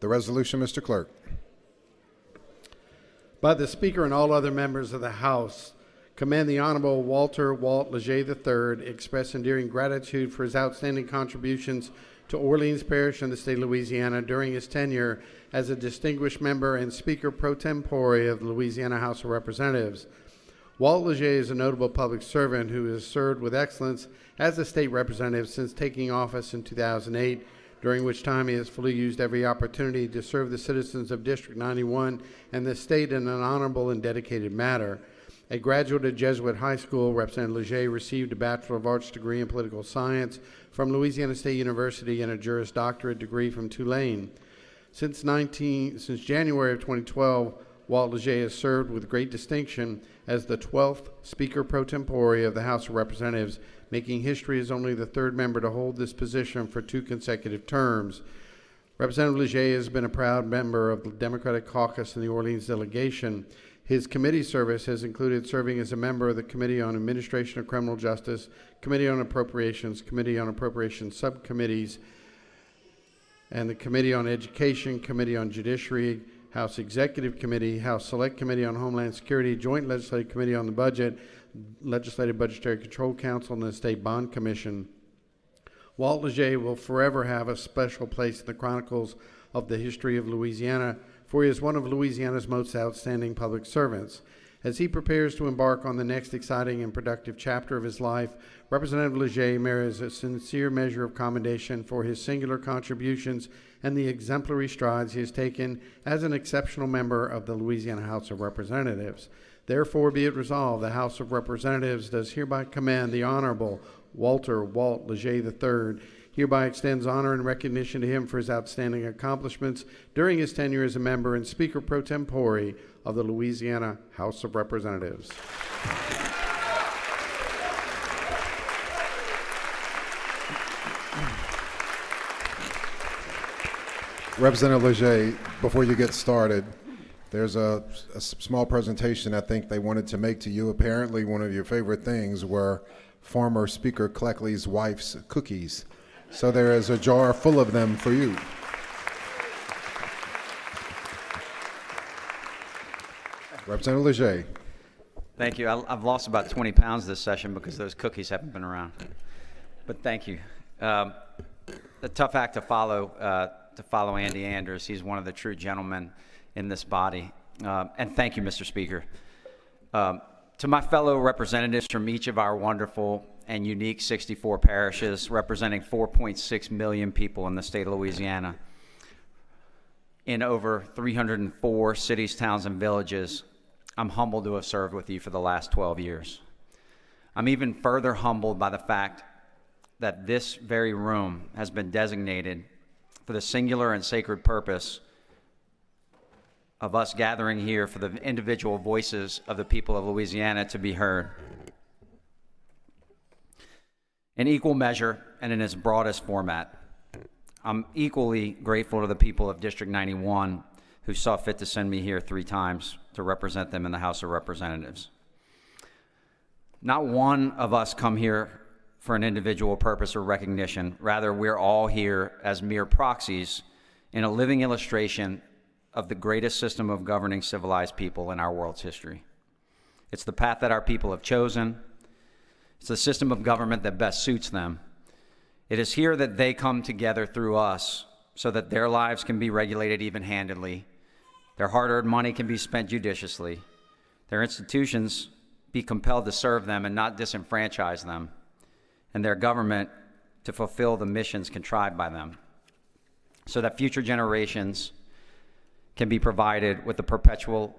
The resolution, Mr. Clerk. By the Speaker and all other members of the House, commend the Honorable Walt Leger III, express endearing gratitude for his outstanding contributions to Orleans Parish and the state of Louisiana during his tenure as a distinguished member and Speaker pro tempore of the Louisiana House of Representatives. Walt Leger is a notable public servant who has served with excellence as a state representative since taking office in 2008, during which time he has fully used every opportunity to serve the citizens of District 91 and the state in an honorable and dedicated manner. A graduate of Jesuit High School, Representative Leger received a Bachelor of Arts degree in Political Science from Louisiana State University and a Juris Doctorate degree from Tulane. Since January of 2012, Walt Leger has served with great distinction as the 12th Speaker pro tempore of the House of Representatives, making history as only the third member to hold this position for 2 consecutive terms. Representative Leger has been a proud member of the Democratic Caucus in the Orleans delegation. His committee service has included serving as a member of the Committee on Administration of Criminal Justice, Committee on Appropriations subcommittees, and the Committee on Education, Committee on Judiciary, House Executive Committee, House Select Committee on Homeland Security, Joint Legislative Committee on the Budget, Legislative Budgetary Control Council, and the State Bond Commission. Walt Leger will forever have a special place in the chronicles of the history of Louisiana, for he is one of Louisiana's most outstanding public servants. As he prepares to embark on the next exciting and productive chapter of his life, Representative Leger merits a sincere measure of commendation for his singular contributions and the exemplary strides he has taken as an exceptional member of the Louisiana House of Representatives. Therefore, be it resolved, the House of Representatives does hereby commend the Honorable Walt Leger III, hereby extends honor and recognition to him for his outstanding accomplishments during his tenure as a member and Speaker pro tempore of the Louisiana House of Representatives. Representative Leger, before you get started, there's a small presentation I think they wanted to make to you. Apparently one of your favorite things were former Speaker Cleckley's wife's cookies. So there is a jar full of them for you. Representative Leger. Thank you. I've lost about 20 pounds this session because those cookies haven't been around. But thank you. A tough act to follow Andy Anders. He's one of the true gentlemen in this body. And thank you, Mr. Speaker. To my fellow representatives from each of our wonderful and unique 64 parishes, representing 4.6 million people in the state of Louisiana, in over 304 cities, towns, and villages, I'm humbled to have served with you for the last 12 years. I'm even further humbled by the fact that this very room has been designated for the singular and sacred purpose of us gathering here for the individual voices of the people of Louisiana to be heard. In equal measure and in its broadest format, I'm equally grateful to the people of District 91 who saw fit to send me here 3 times to represent them in the House of Representatives. Not one of us come here for an individual purpose or recognition. Rather, we're all here as mere proxies in a living illustration of the greatest system of governing civilized people in our world's history. It's the path that our people have chosen. It's the system of government that best suits them. It is here that they come together through us so that their lives can be regulated even-handedly, their hard-earned money can be spent judiciously, their institutions be compelled to serve them and not disenfranchise them, and their government to fulfill the missions contrived by them, so that future generations can be provided with a perpetual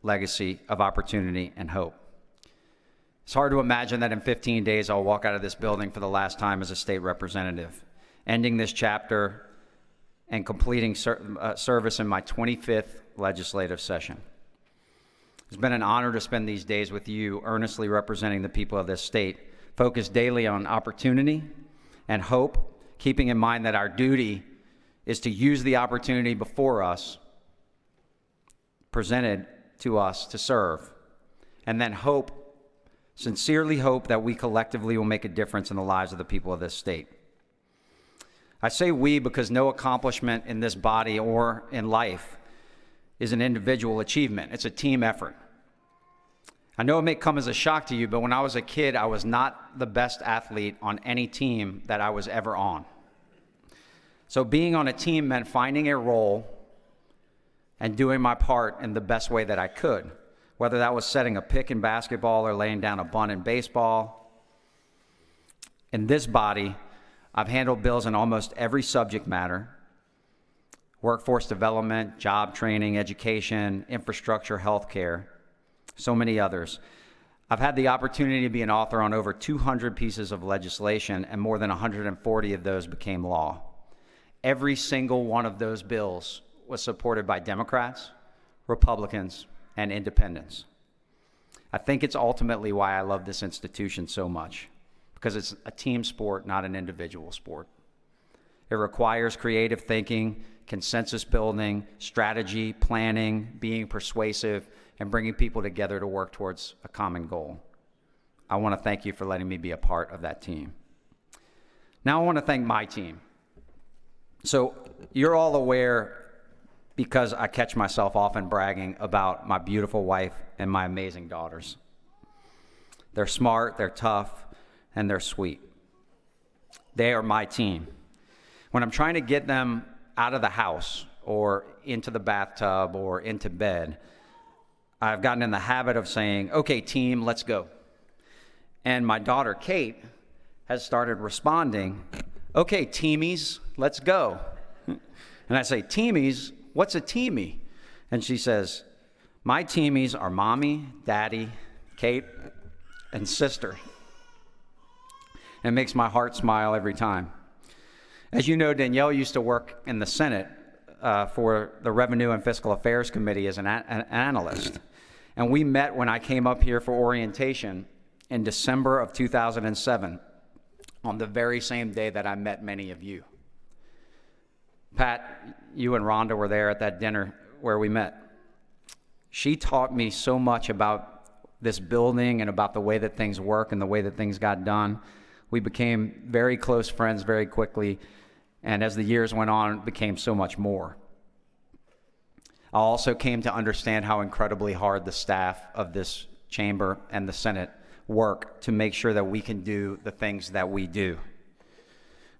legacy of opportunity and hope. It's hard to imagine that in 15 days I'll walk out of this building for the last time as a state representative, ending this chapter and completing service in my 25th legislative session. It's been an honor to spend these days with you, earnestly representing the people of this state, focused daily on opportunity and hope, keeping in mind that our duty is to use the opportunity before us, presented to us to serve, and then sincerely hope that we collectively will make a difference in the lives of the people of this state. I say we because no accomplishment in this body or in life is an individual achievement. It's a team effort. I know it may come as a shock to you, but when I was a kid, I was not the best athlete on any team that I was ever on. So being on a team meant finding a role and doing my part in the best way that I could, whether that was setting a pick in basketball or laying down a bunt in baseball. In this body, I've handled bills in almost every subject matter: workforce development, job training, education, infrastructure, healthcare, so many others. I've had the opportunity to be an author on over 200 pieces of legislation, and more than 140 of those became law. Every single one of those bills was supported by Democrats, Republicans, and independents. I think it's ultimately why I love this institution so much, because it's a team sport, not an individual sport. It requires creative thinking, consensus building, strategy, planning, being persuasive, and bringing people together to work towards a common goal. I want to thank you for letting me be a part of that team. Now I want to thank my team. So you're all aware, because I catch myself often bragging about my beautiful wife and my amazing daughters. They're smart, they're tough, and they're sweet. They are my team. When I'm trying to get them out of the house or into the bathtub or into bed, I've gotten in the habit of saying, "Okay, team, let's go." And my daughter, Kate, has started responding, "Okay, teamies, let's go." And I say, "Teamies? What's a teamie?" And she says, "My teamies are mommy, daddy, Kate, and sister." And it makes my heart smile every time. As you know, Danielle used to work in the Senate for the Revenue and Fiscal Affairs Committee as an analyst. And we met when I came up here for orientation in December of 2007, on the very same day that I met many of you. Pat, you and Rhonda were there at that dinner where we met. She taught me so much about this building and about the way that things work and the way that things got done. We became very close friends very quickly, and as the years went on, it became so much more. I also came to understand how incredibly hard the staff of this chamber and the Senate work to make sure that we can do the things that we do.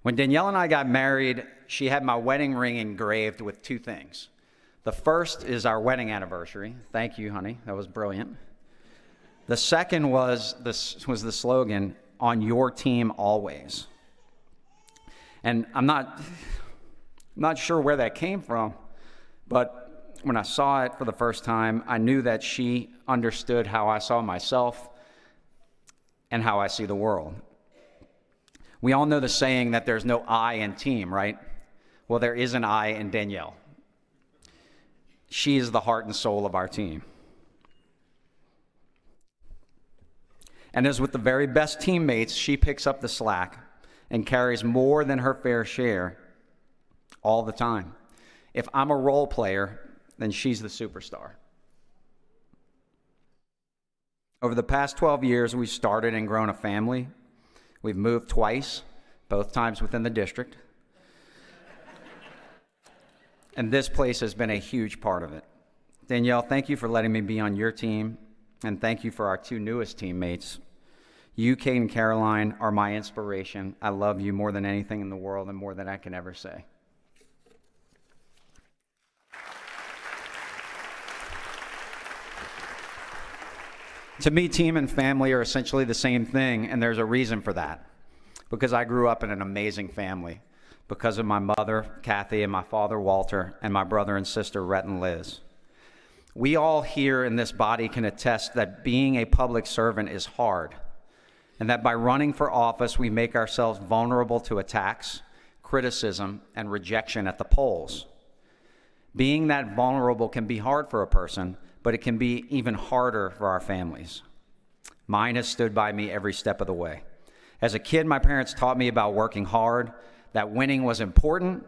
When Danielle and I got married, she had my wedding ring engraved with two things. The first is our wedding anniversary. Thank you, honey. That was brilliant. The second was the slogan, "On your team always." And I'm not sure where that came from, but when I saw it for the first time, I knew that she understood how I saw myself and how I see the world. We all know the saying that there's no I in team, right? Well, there is an I in Danielle. She is the heart and soul of our team. And as with the very best teammates, she picks up the slack and carries more than her fair share all the time. If I'm a role player, then she's the superstar. Over the past 12 years, we've started and grown a family. We've moved twice, both times within the district. And this place has been a huge part of it. Danielle, thank you for letting me be on your team, and thank you for our two newest teammates. You, Kate and Caroline, are my inspiration. I love you more than anything in the world and more than I can ever say. To me, team and family are essentially the same thing, and there's a reason for that. Because I grew up in an amazing family, because of my mother, Kathy, and my father, Walter, and my brother and sister, Rhett and Liz. We all here in this body can attest that being a public servant is hard, and that by running for office, we make ourselves vulnerable to attacks, criticism, and rejection at the polls. Being that vulnerable can be hard for a person, but it can be even harder for our families. Mine has stood by me every step of the way. As a kid, my parents taught me about working hard, that winning was important,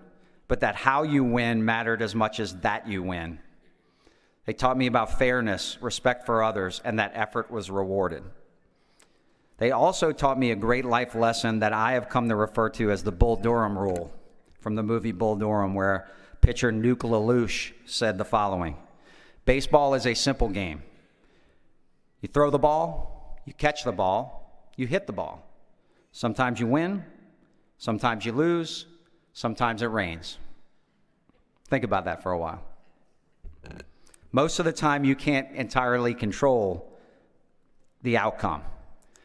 but that how you win mattered as much as that you win. They taught me about fairness, respect for others, and that effort was rewarded. They also taught me a great life lesson that I have come to refer to as the Bull Durham rule. from the movie Bull Durham, where pitcher Nuke LaLoosh said the following: "Baseball is a simple game. You throw the ball, you catch the ball, you hit the ball. Sometimes you win, sometimes you lose, sometimes it rains." Think about that for a while. Most of the time, you can't entirely control the outcome,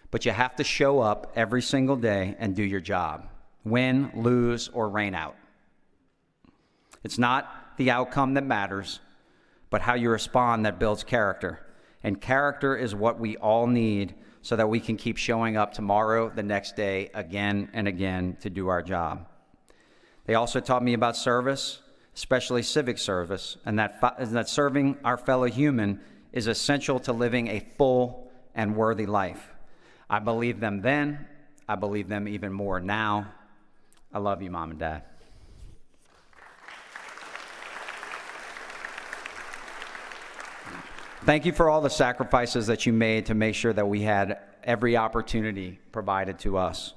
but you have to show up every single day and do your job, win, lose, or rain out. It's not the outcome that matters, but how you respond that builds character. And character is what we all need so that we can keep showing up tomorrow, the next day, again and again to do our job. They also taught me about service, especially civic service, and that serving our fellow human is essential to living a full and worthy life. I believe them then. I believe them even more now. I love you, Mom and Dad. Thank you for all the sacrifices that you made to make sure that we had every opportunity provided to us.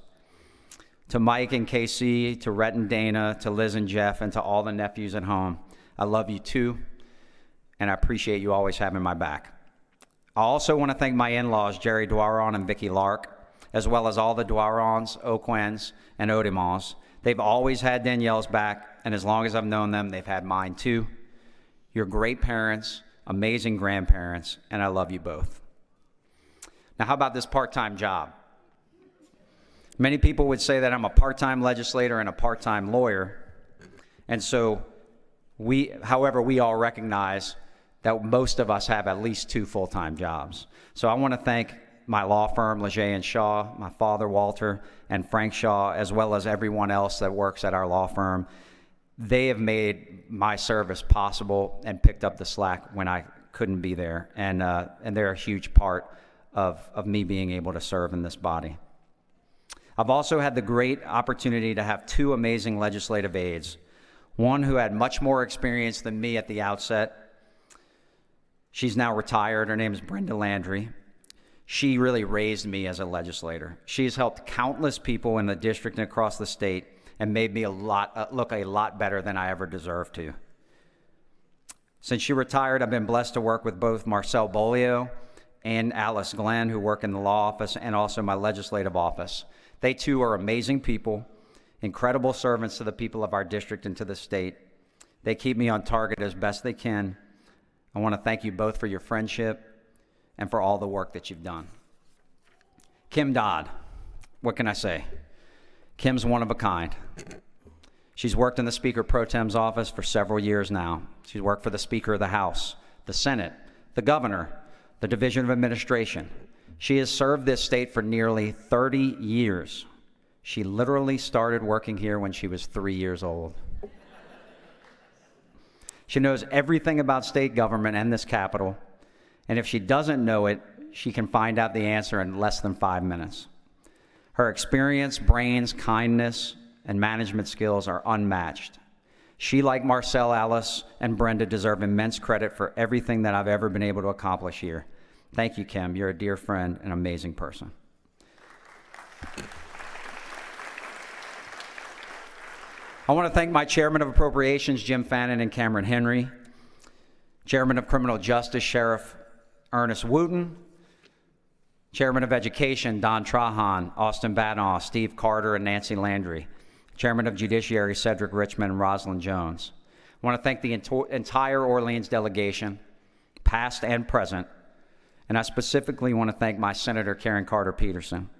To Mike and KC, to Rhett and Dana, to Liz and Jeff, and to all the nephews at home, I love you too, and I appreciate you always having my back. I also want to thank my in-laws, Jerry Dwaron and Vicky Lark, as well as all the Dwarons, Oquens, and Odimons. They've always had Danielle's back, and as long as I've known them, they've had mine too. You're great parents, amazing grandparents, and I love you both. Now, how about this part-time job? Many people would say that I'm a part-time legislator and a part-time lawyer, and so however, we all recognize that most of us have at least 2 full-time jobs. So I want to thank my law firm, Leger and Shaw, my father, Walter, and Frank Shaw, as well as everyone else that works at our law firm. They have made my service possible and picked up the slack when I couldn't be there, and they're a huge part of me being able to serve in this body. I've also had the great opportunity to have 2 amazing legislative aides, one who had much more experience than me at the outset. She's now retired. Her name is Brenda Landry. She really raised me as a legislator. She's helped countless people in the district and across the state and made me look a lot better than I ever deserved to. Since she retired, I've been blessed to work with both Marcel Bolio and Alice Glenn, who work in the law office and also my legislative office. They too are amazing people, incredible servants to the people of our district and to the state. They keep me on target as best they can. I want to thank you both for your friendship and for all the work that you've done. Kim Dodd, what can I say? Kim's one of a kind. She's worked in the Speaker Pro Tem's office for several years now. She's worked for the Speaker of the House, the Senate, the Governor, the Division of Administration. She has served this state for nearly 30 years. She literally started working here when she was 3 years old. She knows everything about state government and this Capitol, and if she doesn't know it, she can find out the answer in less than 5 minutes. Her experience, brains, kindness, and management skills are unmatched. She, like Marcel, Alice, and Brenda, deserve immense credit for everything that I've ever been able to accomplish here. Thank you, Kim. You're a dear friend and an amazing person. I want to thank my Chairman of Appropriations, Jim Fannin and Cameron Henry, Chairman of Criminal Justice, Sheriff Ernest Wooten, Chairman of Education, Don Trahan, Austin Badnaw, Steve Carter, and Nancy Landry, Chairman of Judiciary, Cedric Richmond and Rosalind Jones. I want to thank the entire Orleans delegation, past and present, and I specifically want to thank my Senator Karen Carter Peterson.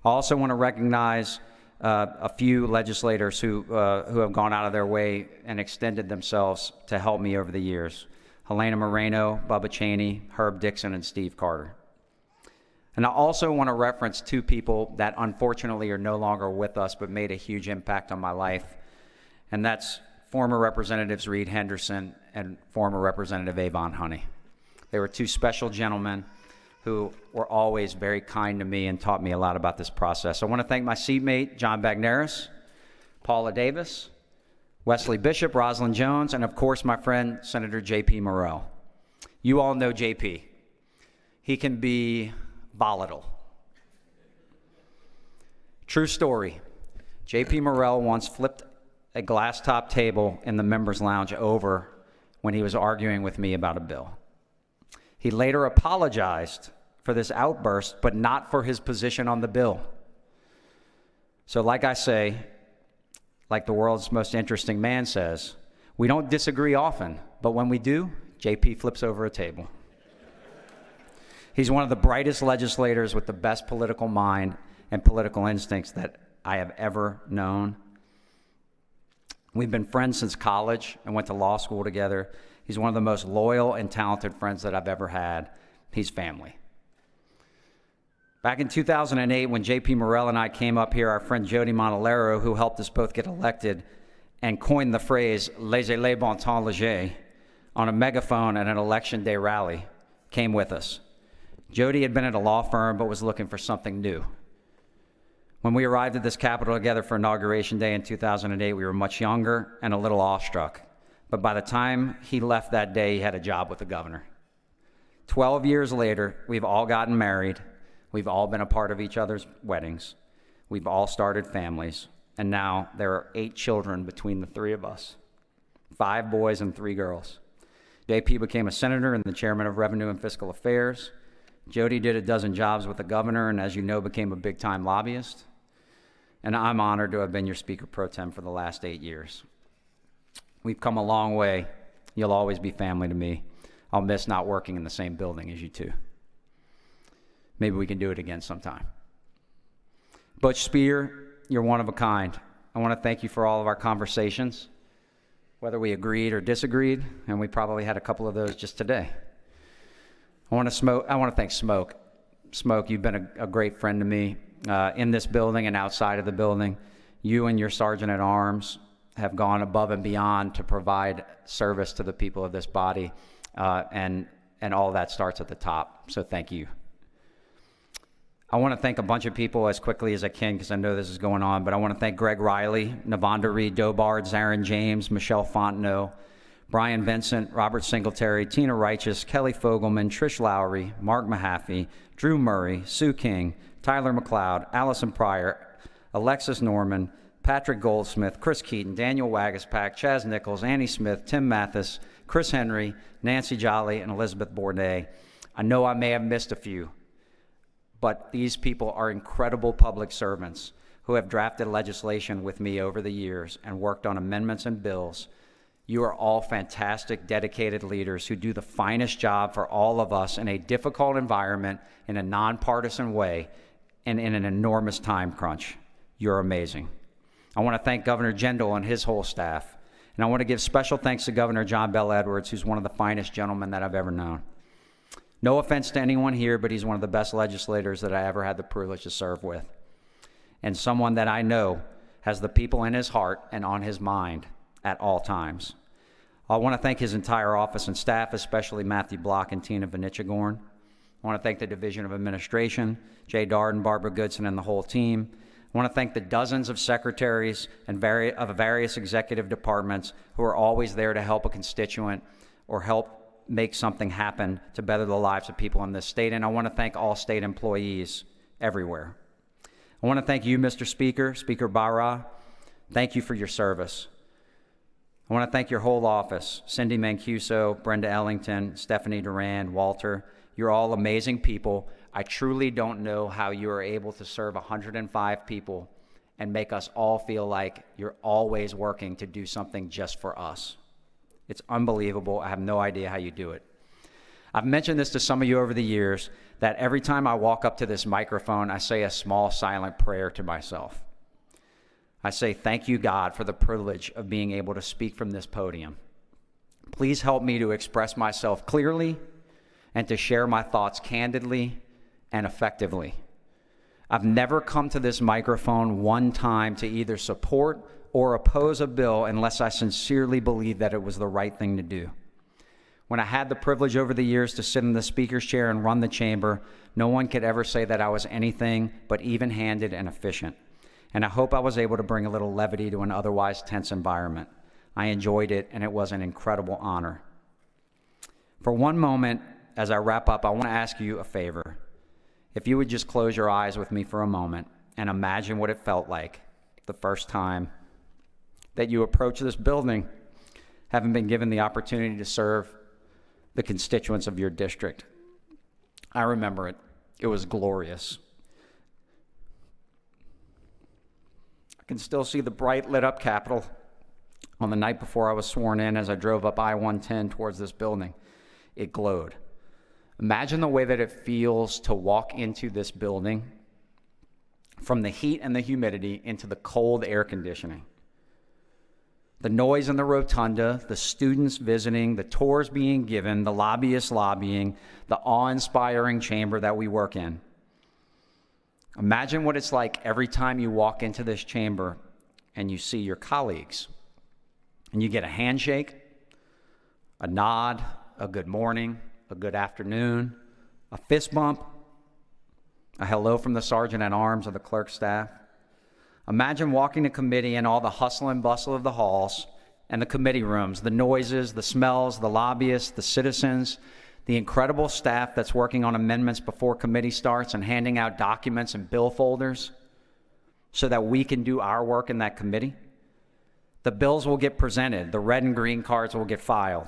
I also want to recognize a few legislators who have gone out of their way and extended themselves to help me over the years. Helena Moreno, Bubba Cheney, Herb Dixon, and Steve Carter. And I also want to reference 2 people that unfortunately are no longer with us but made a huge impact on my life, and that's former Representatives Reed Henderson and former Representative Avon Honey. They were 2 special gentlemen who were always very kind to me and taught me a lot about this process. I want to thank my seatmate, John Bagneris, Paula Davis, Wesley Bishop, Rosalind Jones, and of course my friend, Senator J.P. Morrell. You all know J.P. He can be volatile. True story. J.P. Morrell once flipped a glass-top table in the members' lounge over when he was arguing with me about a bill. He later apologized for this outburst, but not for his position on the bill. So like I say, like the world's most interesting man says, we don't disagree often, but when we do, JP flips over a table. He's one of the brightest legislators with the best political mind and political instincts that I have ever known. We've been friends since college and went to law school together. He's one of the most loyal and talented friends that I've ever had. He's family. Back in 2008, when JP Morrell and I came up here, our friend Jody Montalero, who helped us both get elected and coined the phrase "laissez-les bon temps léger" on a megaphone at an election day rally, came with us. Jody had been at a law firm but was looking for something new. When we arrived at this Capitol together for Inauguration Day in 2008, we were much younger and a little awestruck. But by the time he left that day, he had a job with the governor. 12 years later, we've all gotten married. We've all been a part of each other's weddings. We've all started families. And now there are 8 children between the 3 of us, 5 boys and 3 girls. JP became a senator and the chairman of Revenue and Fiscal Affairs. Jody did a dozen jobs with the governor and, as you know, became a big-time lobbyist. And I'm honored to have been your Speaker Pro Tem for the last 8 years. We've come a long way. You'll always be family to me. I'll miss not working in the same building as you two. Maybe we can do it again sometime. Butch Spear, you're one of a kind. I want to thank you for all of our conversations, whether we agreed or disagreed, and we probably had a couple of those just today. I want to thank Smoke. Smoke, you've been a great friend to me in this building and outside of the building. You and your Sergeant at Arms have gone above and beyond to provide service to the people of this body, and all that starts at the top, so thank you. I want to thank a bunch of people as quickly as I can because I know this is going on, but I want to thank Greg Riley, Navonda Reed Dobard, Zarin James, Michelle Fontenot, Brian Vincent, Robert Singletary, Tina Righteous, Kelly Fogelman, Trish Lowry, Mark Mahaffey, Drew Murray, Sue King, Tyler McLeod, Allison Pryor, Alexis Norman, Patrick Goldsmith, Chris Keaton, Daniel Wagaspak, Chaz Nichols, Annie Smith, Tim Mathis, Chris Henry, Nancy Jolly, and Elizabeth Bournet. I know I may have missed a few, but these people are incredible public servants who have drafted legislation with me over the years and worked on amendments and bills. You are all fantastic, dedicated leaders who do the finest job for all of us in a difficult environment, in a nonpartisan way, and in an enormous time crunch. You're amazing. I want to thank Governor Jindal and his whole staff. And I want to give special thanks to Governor John Bell Edwards, who's one of the finest gentlemen that I've ever known. No offense to anyone here, but he's one of the best legislators that I ever had the privilege to serve with. And someone that I know has the people in his heart and on his mind at all times. I want to thank his entire office and staff, especially Matthew Block and Tina Vanichagorn. I want to thank the Division of Administration, Jay Darden, Barbara Goodson, and the whole team. I want to thank the dozens of secretaries and of various executive departments who are always there to help a constituent or help make something happen to better the lives of people in this state. And I want to thank all state employees everywhere. I want to thank you, Mr. Speaker, Speaker Barra. Thank you for your service. I want to thank your whole office, Cindy Mancuso, Brenda Ellington, Stephanie Duran, Walter. You're all amazing people. I truly don't know how you are able to serve 105 people and make us all feel like you're always working to do something just for us. It's unbelievable. I have no idea how you do it. I've mentioned this to some of you over the years, that every time I walk up to this microphone, I say a small silent prayer to myself. I say, thank you, God, for the privilege of being able to speak from this podium. Please help me to express myself clearly and to share my thoughts candidly and effectively. I've never come to this microphone one time to either support or oppose a bill unless I sincerely believe that it was the right thing to do. When I had the privilege over the years to sit in the speaker's chair and run the chamber, no one could ever say that I was anything but even-handed and efficient. And I hope I was able to bring a little levity to an otherwise tense environment. I enjoyed it, and it was an incredible honor. For one moment, as I wrap up, I want to ask you a favor. If you would just close your eyes with me for a moment and imagine what it felt like the first time that you approach this building having been given the opportunity to serve the constituents of your district. I remember it. It was glorious. I can still see the bright lit up Capitol on the night before I was sworn in as I drove up I-110 towards this building. It glowed. Imagine the way that it feels to walk into this building from the heat and the humidity into the cold air conditioning. The noise in the rotunda, the students visiting, the tours being given, the lobbyists lobbying, the awe-inspiring chamber that we work in. Imagine what it's like every time you walk into this chamber and you see your colleagues. And you get a handshake, a nod, a good morning, a good afternoon, a fist bump, a hello from the sergeant at arms or the clerk staff. Imagine walking to committee and all the hustle and bustle of the halls and the committee rooms, the noises, the smells, the lobbyists, the citizens, the incredible staff that's working on amendments before committee starts and handing out documents and bill folders so that we can do our work in that committee. The bills will get presented, the red and green cards will get filed,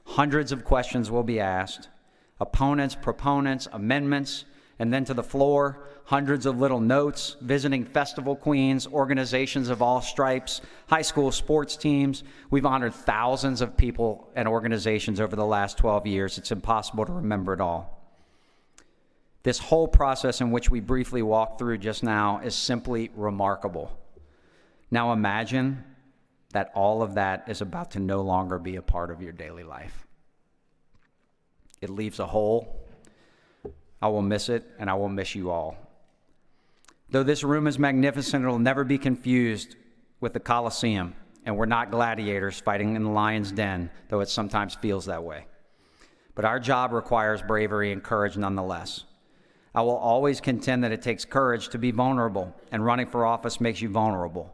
hundreds of questions will be asked, opponents, proponents, amendments, and then to the floor, hundreds of little notes, visiting festival queens, organizations of all stripes, high school sports teams. We've honored thousands of people and organizations over the last 12 years. It's impossible to remember it all. This whole process in which we briefly walked through just now is simply remarkable. Now imagine that all of that is about to no longer be a part of your daily life. It leaves a hole. I will miss it, and I will miss you all. Though this room is magnificent, it'll never be confused with the Colosseum, and we're not gladiators fighting in the lion's den, though it sometimes feels that way. But our job requires bravery and courage nonetheless. I will always contend that it takes courage to be vulnerable, and running for office makes you vulnerable.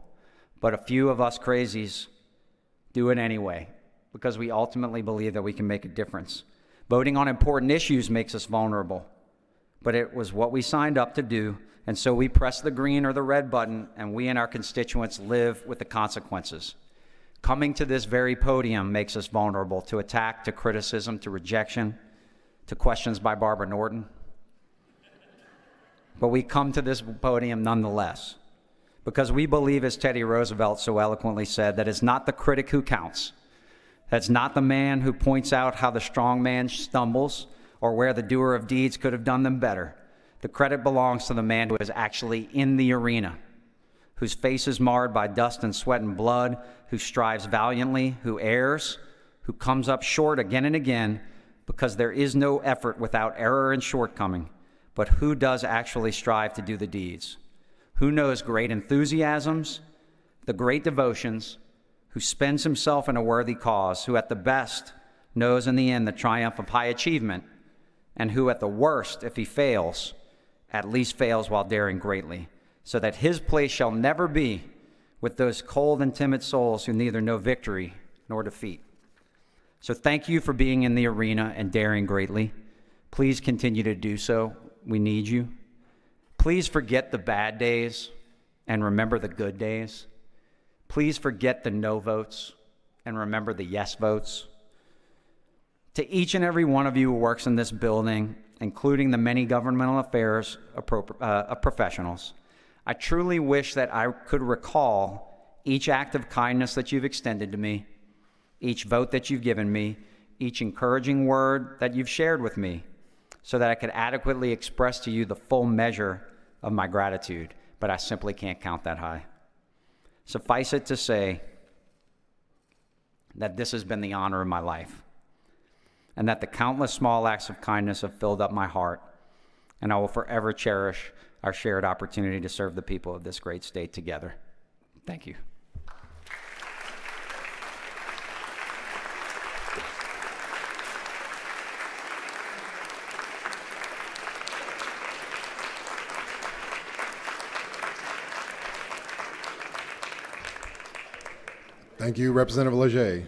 But a few of us crazies do it anyway, because we ultimately believe that we can make a difference. Voting on important issues makes us vulnerable. But it was what we signed up to do, and so we press the green or the red button, and we and our constituents live with the consequences. Coming to this very podium makes us vulnerable to attack, to criticism, to rejection, to questions by Barbara Norton. But we come to this podium nonetheless, because we believe, as Teddy Roosevelt so eloquently said, that it's not the critic who counts. That's not the man who points out how the strong man stumbles, or where the doer of deeds could have done them better. The credit belongs to the man who is actually in the arena, whose face is marred by dust and sweat and blood, who strives valiantly, who errs, who comes up short again and again, because there is no effort without error and shortcoming, but who does actually strive to do the deeds, who knows great enthusiasms, the great devotions, who spends himself in a worthy cause, who at the best knows in the end the triumph of high achievement, and who at the worst, if he fails, at least fails while daring greatly, so that his place shall never be with those cold and timid souls who neither know victory nor defeat. So thank you for being in the arena and daring greatly. Please continue to do so. We need you. Please forget the bad days and remember the good days. Please forget the no votes and remember the yes votes. To each and every one of you who works in this building, including the many governmental affairs professionals, I truly wish that I could recall each act of kindness that you've extended to me, each vote that you've given me, each encouraging word that you've shared with me, so that I could adequately express to you the full measure of my gratitude, but I simply can't count that high. Suffice it to say that this has been the honor of my life, and that the countless small acts of kindness have filled up my heart, and I will forever cherish our shared opportunity to serve the people of this great state together. Thank you. Thank you, Representative Leger.